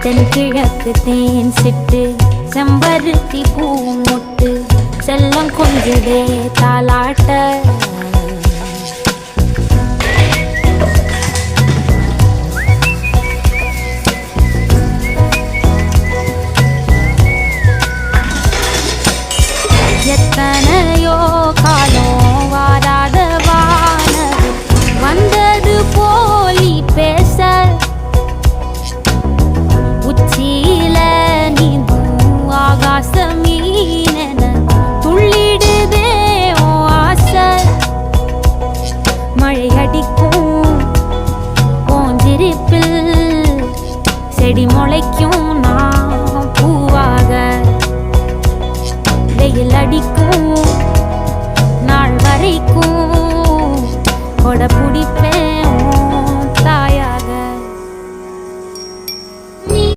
தென்கிழக்கு தேன் சிட்டு செம்பருத்தி பூ முட்டு செல்லம் கொஞ்சதே தாலாட்ட எத்தனையோ காலம் வாராத வானது வந்தது போலி பேச உச்சியில நீந்தும் ஆகாச மீனென துள்ளிடுதே ஓ ஆசை மழை அடிக்கும் போஞ்சிருப்பில் செடி முளைக்கும் நான் பூவாக வெயில் அடிக்கும் நாள் வரைக்கும் கொடை பிடிப்பே